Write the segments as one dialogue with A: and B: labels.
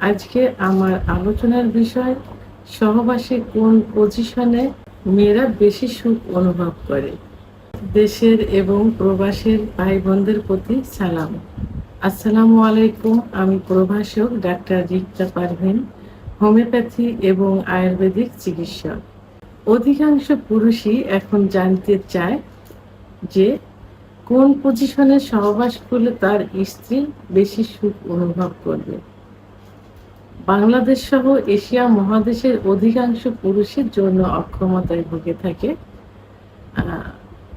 A: আজকে আমার আলোচনার বিষয় সহবাসে কোন পজিশনে মেয়েরা বেশি সুখ অনুভব করে। দেশের এবং প্রবাসের ভাই বোনদের প্রতি সালাম। আসসালামু আলাইকুম। আমি প্রভাষক ডাক্তার রিক্তা পারভিন, হোমিওপ্যাথি এবং আয়ুর্বেদিক চিকিৎসক। অধিকাংশ পুরুষই এখন জানতে চায় যে কোন পজিশনে সহবাস করলে তার স্ত্রী বেশি সুখ অনুভব করবে। বাংলাদেশ সহ এশিয়া মহাদেশের অধিকাংশ পুরুষের যৌন অক্ষমতায় ভুগে থাকে।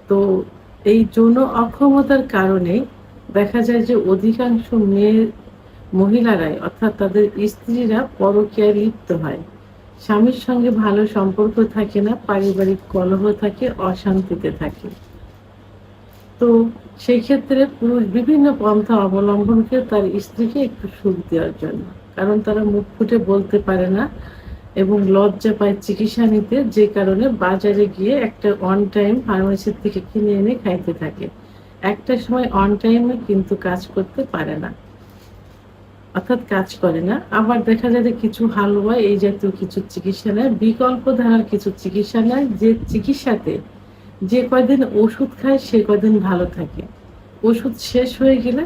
A: তো এই যৌন অক্ষমতার কারণে দেখা যায় যে অধিকাংশ মহিলারাই অর্থাৎ তাদের স্ত্রীরা পরকীয়ায় লিপ্ত হয়। স্বামীর সঙ্গে ভালো সম্পর্ক থাকে না, পারিবারিক কলহ থাকে, অশান্তিতে থাকে। তো সেই ক্ষেত্রে পুরুষ বিভিন্ন পন্থা অবলম্বন করে তার স্ত্রীকে একটু সুখ দেওয়ার জন্য, কারণ তারা মুখ ফুটে বলতে পারে না এবং লজ্জা পায় চিকিৎসা নিতে, যে কারণে বাজারে গিয়ে একটা অন টাইম ফার্মেসির থেকে কিনে এনে খাইতে থাকে। একটা সময় অন টাইমে কিন্তু কাজ করতে পারে না, অর্থাৎ কাজ করে না। আবার দেখা যায় যে কিছু হালুয়া এই জাতীয় কিছু চিকিৎসা নেয়, বিকল্প ধারার কিছু চিকিৎসা নেয়, যে চিকিৎসাতে যে কয়দিন ওষুধ খায় সে কয়দিন ভালো থাকে, ওষুধ শেষ হয়ে গেলে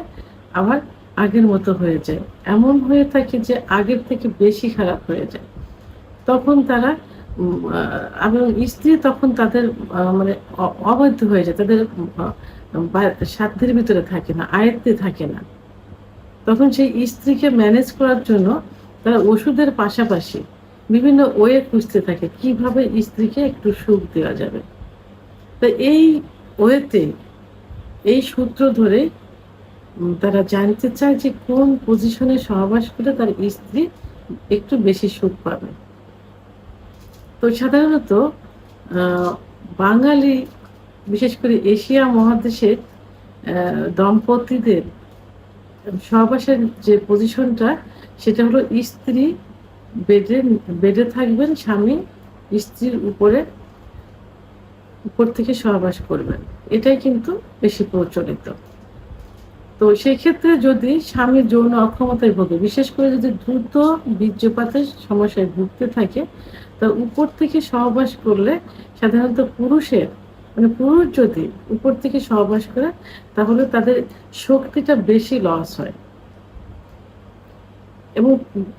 A: আবার আগের মতো হয়ে যায়। এমন হয়ে থাকে যে আগের থেকে বেশি খারাপ হয়ে যায়। তখন তারা এবং স্ত্রী তখন তাদের মানে অবাধ্য হয়ে যায়, তাদের সাধ্যের ভিতরে থাকে না, আয়ত্তে থাকে না। তখন সেই স্ত্রীকে ম্যানেজ করার জন্য তারা ওষুধের পাশাপাশি বিভিন্ন ওয়ে খুঁজতে থাকে কিভাবে স্ত্রীকে একটু সুখ দেওয়া যাবে। তো এই ওয়েতে, এই সূত্র ধরে তারা জানতে চায় যে কোন পজিশনে সহবাস করে তার স্ত্রী একটু বেশি সুখ পাবে। তো সাধারণত বাঙালি, বিশেষ করে এশিয়া মহাদেশের দম্পতিদের সহবাসের যে পজিশনটা, সেটা হলো স্ত্রী বেডে থাকবেন, স্বামী স্ত্রীর উপর থেকে সহবাস করবেন। এটাই কিন্তু বেশি প্রচলিত। তো সেক্ষেত্রে যদি স্বামীর যৌন অক্ষমতায় ভোগে, বিশেষ করে যদি দ্রুত বীর্যপাতের সমস্যায় ভুগতে থাকে, তা উপর থেকে সহবাস করলে সাধারণত পুরুষ যদি উপর থেকে সহবাস করে তাহলে তাদের শক্তিটা বেশি লস হয়। এবং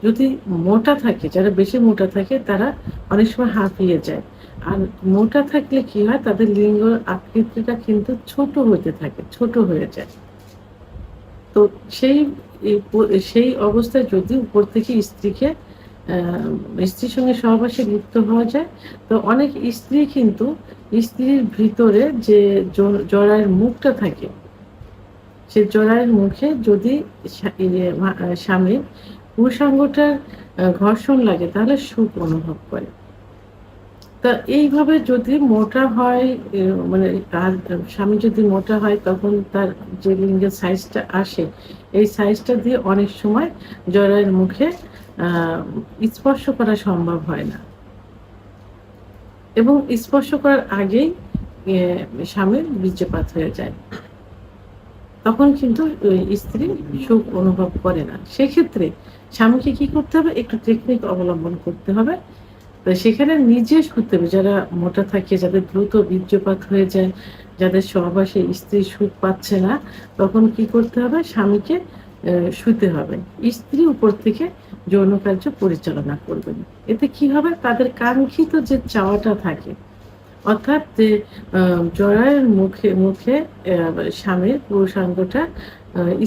A: যদি মোটা থাকে, যারা বেশি মোটা থাকে তারা অনেক সময় হাঁপিয়ে যায়। আর মোটা থাকলে কি হয়, তাদের লিঙ্গ আকৃতিটা কিন্তু ছোট হতে থাকে, ছোট হয়ে যায়। তো সেই অবস্থায় যদি উপর থেকে স্ত্রীর সঙ্গে সহবাসে লিপ্ত হওয়া যায়, তো অনেক স্ত্রী কিন্তু স্ত্রীর ভিতরে যে জরায়ের মুখটা থাকে, সে জরায়ের মুখে যদি স্বামীর পুরুষাঙ্গটার ঘর্ষণ লাগে তাহলে সুখ অনুভব করে। তা এইভাবে যদি মোটা হয়, মানে স্বামী যদি মোটা হয়, তখন তার যে লিঙ্গের সাইজটা আসে, এই সাইজটা দিয়ে অনেক সময় জরায়ের মুখে স্পর্শ করা সম্ভব হয় না, এবং স্পর্শ করার আগেই স্বামীর বীর্যপাত হয়ে যায়। তখন কিন্তু স্ত্রী সুখ অনুভব করে না। সেক্ষেত্রে স্বামীকে কি করতে হবে, একটু টেকনিক অবলম্বন করতে হবে। তো সেখানে নিজে শুতে হবে। যারা মোটা থাকে, যাদের দ্রুত বীর্যপাত হয়ে যায়, যাদের সহবাসে স্ত্রী সুখ পাচ্ছে না, তখন কি করতে হবে, স্বামীকে শুতে হবে, স্ত্রী উপর থেকে যৌন কার্য পরিচালনা করবেন। এতে কি হবে, তাদের কাঙ্ক্ষিত যে চাওয়াটা থাকে, অর্থাৎ যে জরায়ের মুখে স্বামীর পুরুষাঙ্গটা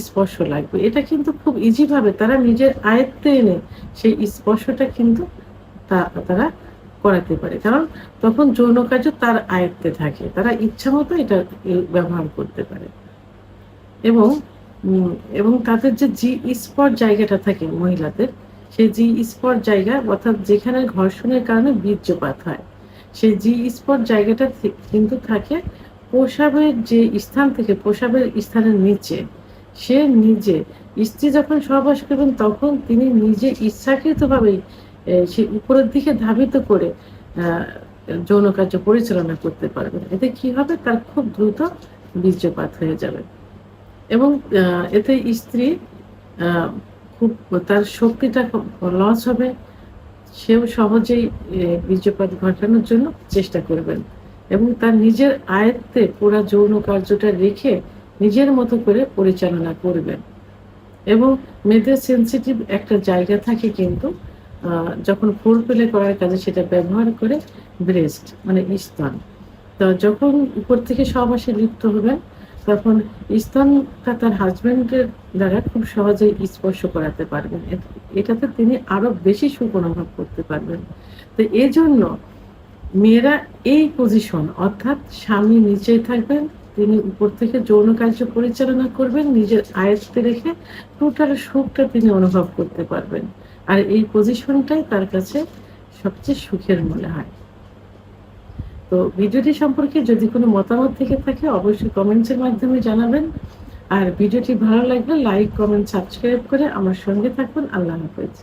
A: স্পর্শ লাগবে, এটা কিন্তু খুব ইজি ভাবে তারা নিজের আয়ত্তে এনে সেই স্পর্শটা কিন্তু তারা করাতে পারে, কারণ তখন যৌন কার্য তার আয়ত্তে থাকে, তারা ইচ্ছা মতো এটা ব্যবহার করতে পারে। এবং এবং তাদের যে জি স্পট জায়গাটা থাকে মহিলাদের, সেই জি স্পট জায়গা, অর্থাৎ যেখানে ঘর্ষণের কারণে বীর্যপাত হয়, সেই জি স্পট জায়গাটা কিন্তু থাকে প্রসাবের যে স্থান থেকে, প্রসাবের স্থানের নিচে। সে নিজে, স্ত্রী যখন সহবাস করবেন তখন তিনি নিজে ইচ্ছাকৃতভাবেই সে উপরের দিকে ধাবিত করে যৌন কার্য পরিচালনা করতে পারবেন। এতে কি হবে, তার খুব দ্রুত বীর্যপাত হয়ে যাবে এবং এতে স্ত্রী খুব তার শক্তিটা লস হবে, সেও সহজেই বীর্যপাত ঘটানোর জন্য চেষ্টা করবেন এবং তার নিজের আয়ত্তে পুরা যৌন কার্যটা রেখে নিজের মতো করে পরিচালনা করবেন। এবং মেয়েদের সেনসিটিভ একটা জায়গা থাকে কিন্তু যখন ফোর প্লে করার কাজে সেটা ব্যবহার করে ব্রেস্ট মানে স্তন। তো যখন উপর থেকে সহবাসে লিপ্ত হবেন তখন স্তনটা তার হাজবেন্ডের দ্বারা খুব সহজেই স্পর্শ করাতে পারবেন। এটাতে তিনি আরো বেশি সুখ অনুভব করতে পারবেন। তো এজন্য মেয়েরা এই পজিশন অর্থাৎ স্বামী নিচেই থাকবেন, তিনি উপর থেকে যৌন কার্য পরিচালনা করবেন নিজের আয়ত্তে রেখে, টোটাল সুখটা তিনি অনুভব করতে পারবেন। আর এই পজিশনটাই তার কাছে সবচেয়ে সুখের মনে হয়। তো ভিডিওটি সম্পর্কে যদি কোনো মতামত থেকে থাকে অবশ্যই কমেন্টসের মাধ্যমে জানাবেন। আর ভিডিওটি ভালো লাগলে লাইক, কমেন্ট, সাবস্ক্রাইব করে আমার সঙ্গে থাকুন। আল্লাহ হাফেজ।